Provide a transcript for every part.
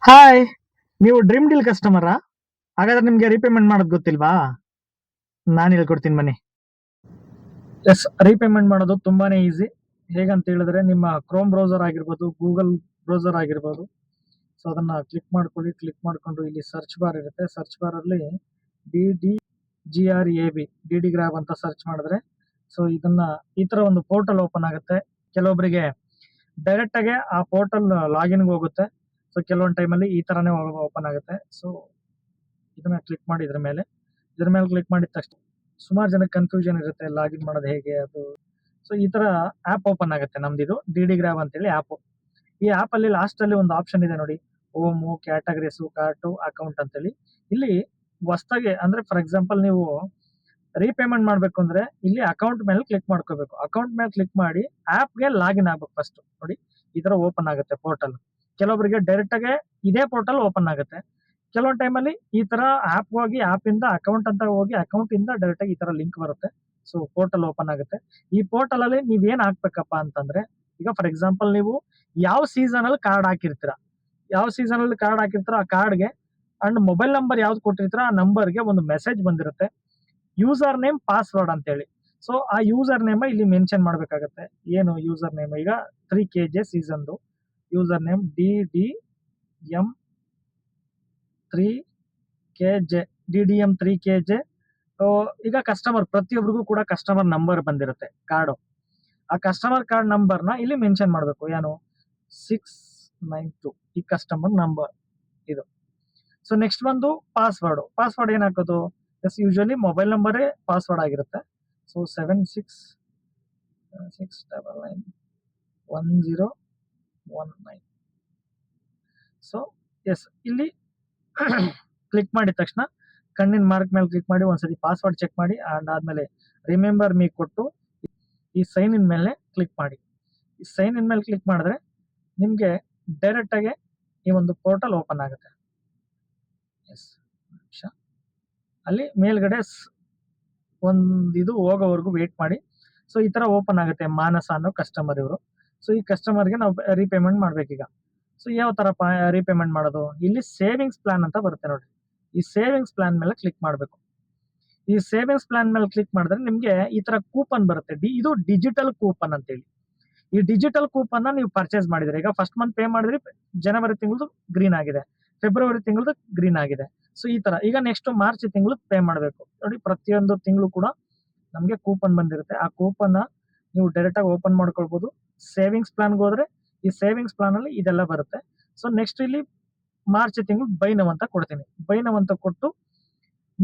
Hi, ನೀವು dream deal ಕಸ್ಟಮರಾ? ಹಾಗಾದ್ರೆ ನಿಮ್ಗೆ ರೀಪೇಮೆಂಟ್ ಮಾಡೋದು ಗೊತ್ತಿಲ್ವಾ? ನಾನು ಹೇಳ್ಕೊಡ್ತೀನಿ ಬನ್ನಿ. ಎಸ್, ರೀಪೇಮೆಂಟ್ ಮಾಡೋದು ತುಂಬಾನೇ ಈಸಿ. ಹೇಗಂತ ಹೇಳಿದ್ರೆ ನಿಮ್ಮ ಕ್ರೋಮ್ ಬ್ರೌಸರ್ ಆಗಿರ್ಬೋದು, ಗೂಗಲ್ ಬ್ರೌಸರ್ ಆಗಿರ್ಬೋದು. ಸೊ ಅದನ್ನ ಕ್ಲಿಕ್ ಮಾಡ್ಕೊಳ್ಳಿ. ಕ್ಲಿಕ್ ಮಾಡ್ಕೊಂಡು ಇಲ್ಲಿ ಸರ್ಚ್ ಬಾರ್ ಇರುತ್ತೆ. ಸರ್ಚ್ ಬಾರ್ ಅಲ್ಲಿ DDGRAB ಡಿ ಡಿ ಗ್ರಾಬ್ ಅಂತ ಸರ್ಚ್ ಮಾಡಿದ್ರೆ ಸೊ ಇದನ್ನ ಈ ತರ ಒಂದು ಪೋರ್ಟಲ್ ಓಪನ್ ಆಗುತ್ತೆ. ಕೆಲವೊಬ್ಬರಿಗೆ ಡೈರೆಕ್ಟ್ ಆಗಿ ಆ ಪೋರ್ಟಲ್ ಲಾಗಿನ್ಗೆ ಹೋಗುತ್ತೆ. ಸೊ ಕೆಲವೊಂದು ಟೈಮಲ್ಲಿ ಈ ತರನೇ ಓಪನ್ ಆಗುತ್ತೆ. ಸೊ ಇದನ್ನ ಕ್ಲಿಕ್ ಮಾಡಿ ಇದ್ರ ಮೇಲೆ ಕ್ಲಿಕ್ ಮಾಡಿದ ತಕ್ಷಣ ಸುಮಾರು ಜನಕ್ಕೆ ಕನ್ಫ್ಯೂಷನ್ ಇರುತ್ತೆ ಲಾಗಿನ್ ಮಾಡೋದು ಹೇಗೆ ಅದು. ಸೊ ಈ ತರ ಆಪ್ ಓಪನ್ ಆಗುತ್ತೆ. ನಮ್ದಿದು ಡಿ ಗ್ರಾಬ್ ಅಂತೇಳಿ ಆಪ್. ಈ ಆಪ್ ಅಲ್ಲಿ ಲಾಸ್ಟ್ ಅಲ್ಲಿ ಒಂದು ಆಪ್ಷನ್ ಇದೆ ನೋಡಿ, ಹೋಮು, ಕ್ಯಾಟಗರೀಸು, ಕಾರ್ಟು, ಅಕೌಂಟ್ ಅಂತೇಳಿ. ಇಲ್ಲಿ ಹೊಸದಾಗಿ ಅಂದ್ರೆ ಫಾರ್ ಎಕ್ಸಾಂಪಲ್ ನೀವು ರೀಪೇಮೆಂಟ್ ಮಾಡ್ಬೇಕು ಅಂದ್ರೆ ಇಲ್ಲಿ ಅಕೌಂಟ್ ಮೇಲೆ ಕ್ಲಿಕ್ ಮಾಡ್ಕೋಬೇಕು. ಅಕೌಂಟ್ ಮೇಲೆ ಕ್ಲಿಕ್ ಮಾಡಿ ಆಪ್ಗೆ ಲಾಗಿನ್ ಆಗ್ಬೇಕು ಫಸ್ಟ್. ನೋಡಿ ಈ ತರ ಓಪನ್ ಆಗುತ್ತೆ ಪೋರ್ಟಲ್. ಕೆಲವೊಬ್ಬರಿಗೆ ಡೈರೆಕ್ಟ್ ಆಗಿ ಇದೇ ಪೋರ್ಟಲ್ ಓಪನ್ ಆಗುತ್ತೆ. ಕೆಲವೊಂದು ಟೈಮಲ್ಲಿ ಈ ತರ ಆಪ್ ಹೋಗಿ ಆಪ್ ಇಂದ ಅಕೌಂಟ್ ಅಂತ ಹೋಗಿ ಅಕೌಂಟ್ ಇಂದ ಡೈರೆಕ್ಟ್ ಆಗಿ ಈ ತರ ಲಿಂಕ್ ಬರುತ್ತೆ. ಸೊ ಪೋರ್ಟಲ್ ಓಪನ್ ಆಗುತ್ತೆ. ಈ ಪೋರ್ಟಲ್ ಅಲ್ಲಿ ನೀವ್ ಏನ್ ಹಾಕ್ಬೇಕಪ್ಪ ಅಂತಂದ್ರೆ, ಈಗ ಫಾರ್ ಎಕ್ಸಾಂಪಲ್ ನೀವು ಯಾವ ಸೀಸನ್ ಅಲ್ಲಿ ಕಾರ್ಡ್ ಹಾಕಿರ್ತೀರಾ, ಆ ಕಾರ್ಡ್ಗೆ ಅಂಡ್ ಮೊಬೈಲ್ ನಂಬರ್ ಯಾವ್ದು ಕೊಟ್ಟಿರ್ತೀರಾ ಆ ನಂಬರ್ಗೆ ಒಂದು ಮೆಸೇಜ್ ಬಂದಿರುತ್ತೆ, ಯೂಸರ್ ನೇಮ್ ಪಾಸ್ವರ್ಡ್ ಅಂತೇಳಿ. ಸೊ ಆ ಯೂಸರ್ ನೇಮ್ ಇಲ್ಲಿ ಮೆನ್ಷನ್ ಮಾಡ್ಬೇಕಾಗತ್ತೆ. ಏನು ಯೂಸರ್ ನೇಮ್, ಈಗ 3KJ ಸೀಸನ್ದು user name DDM 3KJ DDM 3KJ. ಈಗ ಕಸ್ಟಮರ್ ಪ್ರತಿಯೊಬ್ಬರಿಗೂ ಕೂಡ ಕಸ್ಟಮರ್ ನಂಬರ್ ಬಂದಿರುತ್ತೆ ಕಾರ್ಡು. ಆ ಕಸ್ಟಮರ್ ಕಾರ್ಡ್ ನಂಬರ್ನ ಇಲ್ಲಿ ಮೆನ್ಷನ್ ಮಾಡಬೇಕು. ಏನು 692 ಈ ಕಸ್ಟಮರ್ ನಂಬರ್ ಇದು. ಸೊ ನೆಕ್ಸ್ಟ್ ಬಂದು ಪಾಸ್ವರ್ಡ್ ಏನ್ ಹಾಕೋದು? ಎಸ್, ಯೂಶಲಿ ಮೊಬೈಲ್ ನಂಬರೇ ಪಾಸ್ವರ್ಡ್ ಆಗಿರುತ್ತೆ. ಸೊ 76691019. ಸೊ ಎಸ್, ಇಲ್ಲಿ ಕ್ಲಿಕ್ ಮಾಡಿದ ತಕ್ಷಣ ಕಣ್ಣಿನ ಮಾರ್ಕ್ ಮೇಲೆ ಕ್ಲಿಕ್ ಮಾಡಿ ಒಂದ್ಸತಿ ಪಾಸ್ವರ್ಡ್ ಚೆಕ್ ಮಾಡಿ ಅಂಡ್ ಆದ್ಮೇಲೆ ರಿಮೆಂಬರ್ ಮೀ ಕೊಟ್ಟು ಈ ಸೈನ್ ಇನ್ ಮೇಲೆ ಕ್ಲಿಕ್ ಮಾಡಿ. ಈ ಸೈನ್ ಇನ್ ಮೇಲೆ ಕ್ಲಿಕ್ ಮಾಡಿದ್ರೆ ನಿಮ್ಗೆ ಡೈರೆಕ್ಟ್ ಆಗಿ ಈ ಒಂದು ಪೋರ್ಟಲ್ ಓಪನ್ ಆಗುತ್ತೆ. ಎಸ್, ಅಲ್ಲಿ ಮೇಲ್ಗಡೆ ಇದು ಹೋಗೋವರೆಗೂ ವೇಟ್ ಮಾಡಿ. ಸೊ ಈ ತರ ಓಪನ್ ಆಗುತ್ತೆ. ಮಾನಸ ಅನ್ನೋ ಕಸ್ಟಮರ್ ಇವರು. ಸೊ ಈ ಕಸ್ಟಮರ್ಗೆ ನಾವು ರೀಪೇಮೆಂಟ್ ಮಾಡ್ಬೇಕೀಗ. ಸೊ ಯಾವ ತರ ರೀಪೇಮೆಂಟ್ ಮಾಡೋದು? ಇಲ್ಲಿ ಸೇವಿಂಗ್ಸ್ ಪ್ಲಾನ್ ಅಂತ ಬರುತ್ತೆ ನೋಡಿ. ಈ ಸೇವಿಂಗ್ಸ್ ಪ್ಲಾನ್ ಮೇಲೆ ಕ್ಲಿಕ್ ಮಾಡಬೇಕು. ಈ ಸೇವಿಂಗ್ಸ್ ಪ್ಲಾನ್ ಮೇಲೆ ಕ್ಲಿಕ್ ಮಾಡಿದ್ರೆ ನಿಮ್ಗೆ ಈ ತರ ಕೂಪನ್ ಬರುತ್ತೆ. ಇದು ಡಿಜಿಟಲ್ ಕೂಪನ್ ಅಂತೇಳಿ. ಈ ಡಿಜಿಟಲ್ ಕೂಪನ್ ನೀವು ಪರ್ಚೇಸ್ ಮಾಡಿದ್ರೆ, ಈಗ ಫಸ್ಟ್ ಮಂತ್ ಪೇ ಮಾಡಿದ್ರಿ, ಜನವರಿ ತಿಂಗಳದು ಗ್ರೀನ್ ಆಗಿದೆ, ಫೆಬ್ರವರಿ ತಿಂಗಳದು ಗ್ರೀನ್ ಆಗಿದೆ. ಸೊ ಈ ತರ ಈಗ ನೆಕ್ಸ್ಟ್ ಮಾರ್ಚ್ ತಿಂಗಳು ಪೇ ಮಾಡಬೇಕು ನೋಡಿ. ಪ್ರತಿಯೊಂದು ತಿಂಗಳು ಕೂಡ ನಮ್ಗೆ ಕೂಪನ್ ಬಂದಿರುತ್ತೆ. ಆ ಕೂಪನ್ ನೀವು ಡೈರೆಕ್ಟ್ ಆಗಿ ಓಪನ್ ಮಾಡ್ಕೊಳ್ಬಹುದು. ಸೇವಿಂಗ್ಸ್ ಪ್ಲಾನ್ಗೆ ಹೋದ್ರೆ ಈ ಸೇವಿಂಗ್ಸ್ ಪ್ಲಾನ್ ಅಲ್ಲಿ ಇದೆಲ್ಲ ಬರುತ್ತೆ. ಸೊ ನೆಕ್ಸ್ಟ್ ಇಲ್ಲಿ ಮಾರ್ಚ್ ತಿಂಗಳು ಬೈ ನೌ ಅಂತ ಕೊಡ್ತೀನಿ. ಬೈ ನೌ ಅಂತ ಕೊಟ್ಟು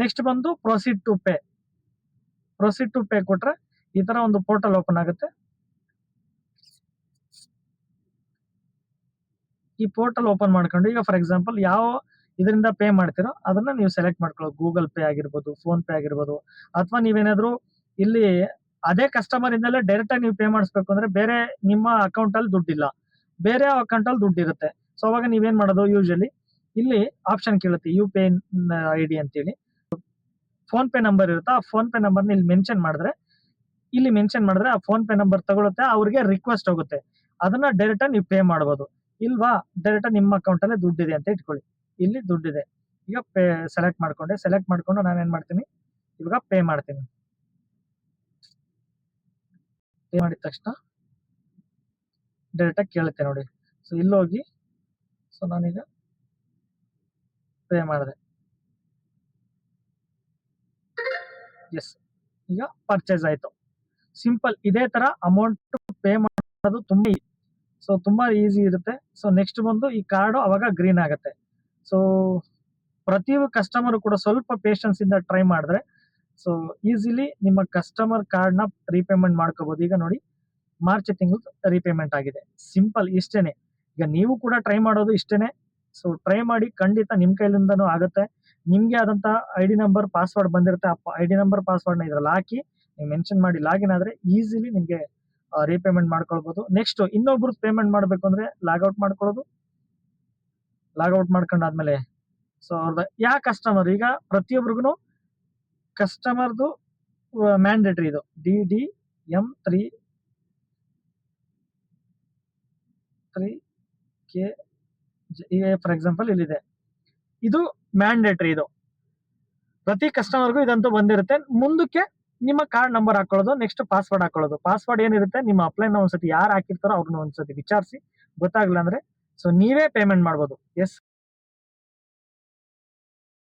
ನೆಕ್ಸ್ಟ್ ಬಂದು ಪ್ರೊಸೀಡ್ ಟು ಪೇ ಕೊಟ್ರೆ ಈ ತರ ಒಂದು ಪೋರ್ಟಲ್ ಓಪನ್ ಆಗುತ್ತೆ. ಈ ಪೋರ್ಟಲ್ ಓಪನ್ ಮಾಡ್ಕೊಂಡು ಈಗ ಫಾರ್ ಎಕ್ಸಾಂಪಲ್ ಯಾವ ಇದರಿಂದ ಪೇ ಮಾಡ್ತಿರೋ ಅದನ್ನ ನೀವು ಸೆಲೆಕ್ಟ್ ಮಾಡ್ಕೊಳ್ಳೋ. ಗೂಗಲ್ ಪೇ ಆಗಿರ್ಬೋದು, ಫೋನ್ ಪೇ ಆಗಿರ್ಬೋದು, ಅಥವಾ ನೀವೇನಾದ್ರೂ ಇಲ್ಲಿ ಅದೇ ಕಸ್ಟಮರ್ ಇಂದಲೇ ಡೈರೆಕ್ಟ್ ಆಗಿ ನೀವು ಪೇ ಮಾಡಿಸ್ಬೇಕು ಅಂದ್ರೆ ಬೇರೆ ನಿಮ್ಮ ಅಕೌಂಟ್ ಅಲ್ಲಿ ದುಡ್ಡಿಲ್ಲ, ಬೇರೆ ಅಕೌಂಟ್ ಅಲ್ಲಿ ದುಡ್ಡು ಇರುತ್ತೆ. ಸೊ ಅವಾಗ ನೀವೇನ್ ಮಾಡೋದು, ಯೂಶಲಿ ಇಲ್ಲಿ ಆಪ್ಷನ್ ಕೇಳುತ್ತೆ UPI ID ಅಂತೇಳಿ. ಫೋನ್ ಪೇ ನಂಬರ್ ಇರುತ್ತೆ, ಆ ಫೋನ್ ಪೇ ನಂಬರ್ನ ಇಲ್ಲಿ ಮೆನ್ಷನ್ ಮಾಡಿದ್ರೆ ಆ ಫೋನ್ ಪೇ ನಂಬರ್ ತಗೊಳುತ್ತೆ, ಅವ್ರಿಗೆ ರಿಕ್ವೆಸ್ಟ್ ಹೋಗುತ್ತೆ. ಅದನ್ನ ಡೈರೆಕ್ಟ್ ಆಗಿ ನೀವು ಪೇ ಮಾಡಬಹುದು. ಇಲ್ವಾ, ಡೈರೆಕ್ಟ್ ನಿಮ್ಮ ಅಕೌಂಟ್ ಅಲ್ಲೇ ದುಡ್ಡಿದೆ ಅಂತ ಇಟ್ಕೊಳ್ಳಿ. ಇಲ್ಲಿ ದುಡ್ಡಿದೆ, ಈಗ ಪೇ ಸೆಲೆಕ್ಟ್ ಮಾಡ್ಕೊಂಡು ನಾನು ಏನ್ ಮಾಡ್ತೀನಿ, ಇವಾಗ ಪೇ ಮಾಡ್ತೀನಿ. ಪೇ ಮಾಡಿದ ತಕ್ಷಣ ಡೈರೆಕ್ಟ್ ಆಗಿ ಕೇಳುತ್ತೆ ನೋಡಿ. ಸೊ ಇಲ್ಲಿ ಹೋಗಿ, ಸೊ ನಾನೀಗ ಪೇ ಮಾಡಿದೆ. ಎಸ್, ಈಗ ಪರ್ಚೇಸ್ ಆಯ್ತು. ಸಿಂಪಲ್. ಇದೇ ತರ ಅಮೌಂಟ್ ಪೇ ಮಾಡೋದು ತುಂಬಾ ಈಸಿ ಇರುತ್ತೆ. ಸೊ ನೆಕ್ಸ್ಟ್ ಬಂದು ಈ ಕಾರ್ಡ್ ಅವಾಗ ಗ್ರೀನ್ ಆಗುತ್ತೆ. ಸೊ ಪ್ರತಿ ಕಸ್ಟಮರ್ ಕೂಡ ಸ್ವಲ್ಪ ಪೇಷನ್ಸ್ ಇಂದ ಟ್ರೈ ಮಾಡಿದ್ರೆ ಸೊ ಈಸಿಲಿ ನಿಮ್ಮ ಕಸ್ಟಮರ್ ಕಾರ್ಡ್ ನ ರೀಪೇಮೆಂಟ್ ಮಾಡ್ಕೋಬಹುದು. ಈಗ ನೋಡಿ ಮಾರ್ಚ್ ತಿಂಗಳು ರೀಪೇಮೆಂಟ್ ಆಗಿದೆ. ಸಿಂಪಲ್, ಇಷ್ಟೇನೆ. ಈಗ ನೀವು ಕೂಡ ಟ್ರೈ ಮಾಡೋದು ಇಷ್ಟೇನೆ. ಸೊ ಟ್ರೈ ಮಾಡಿ, ಖಂಡಿತ ನಿಮ್ ಕೈಲಿಂದನೂ ಆಗುತ್ತೆ. ನಿಮ್ಗೆ ಆದಂತ ID ನಂಬರ್ ಪಾಸ್ವರ್ಡ್ ಬಂದಿರುತ್ತೆ. ಆ ID ನಂಬರ್ ಪಾಸ್ವರ್ಡ್ ನ ಇದ್ರಲ್ಲಿ ಹಾಕಿ ನೀವು ಮೆನ್ಷನ್ ಮಾಡಿ ಲಾಗಿನ್ ಆದ್ರೆ ಈಸಿಲಿ ನಿಮ್ಗೆ ರೀಪೇಮೆಂಟ್ ಮಾಡ್ಕೊಳ್ಬಹುದು. ನೆಕ್ಸ್ಟ್ ಇನ್ನೊಬ್ರು ಪೇಮೆಂಟ್ ಮಾಡ್ಬೇಕು ಅಂದ್ರೆ ಲಾಗೌಟ್ ಮಾಡ್ಕೊಳ್ಳೋದು. ಲಾಗೌಟ್ ಮಾಡ್ಕೊಂಡಾದ್ಮೇಲೆ ಸೊ ಅವ್ರದ್ದು ಯಾವ ಕಸ್ಟಮರ್, ಈಗ ಪ್ರತಿಯೊಬ್ಬರಿಗೂ ಕಸ್ಟಮರ್ದು ಮ್ಯಾಂಡೇಟರಿ ಇದು DDM 3KJ ಈಗ ಫಾರ್ ಎಕ್ಸಾಂಪಲ್ ಇಲ್ಲಿದೆ, ಇದು ಮ್ಯಾಂಡೇಟರಿ. ಇದು ಪ್ರತಿ ಕಸ್ಟಮರ್ಗೂ ಇದಂತೂ ಬಂದಿರುತ್ತೆ. ಮುಂದಕ್ಕೆ ನಿಮ್ಮ ಕಾರ್ಡ್ ನಂಬರ್ ಹಾಕೊಳ್ಳೋದು, ನೆಕ್ಸ್ಟ್ ಪಾಸ್ವರ್ಡ್ ಹಾಕೊಳ್ಳೋದು. ಪಾಸ್ವರ್ಡ್ ಏನಿರುತ್ತೆ ನಿಮ್ಮ ಅಪ್ಲೈನ್ ಒಂದ್ಸತಿ ಯಾರು ಹಾಕಿರ್ತಾರೋ ಅವ್ರನ್ನ ಒಂದ್ಸತಿ ವಿಚಾರಿಸಿ, ಗೊತ್ತಾಗ್ಲಿಲ್ಲ ಅಂದ್ರೆ ಸೊ ನೀವೇ ಪೇಮೆಂಟ್ ಮಾಡ್ಬೋದು. ಎಸ್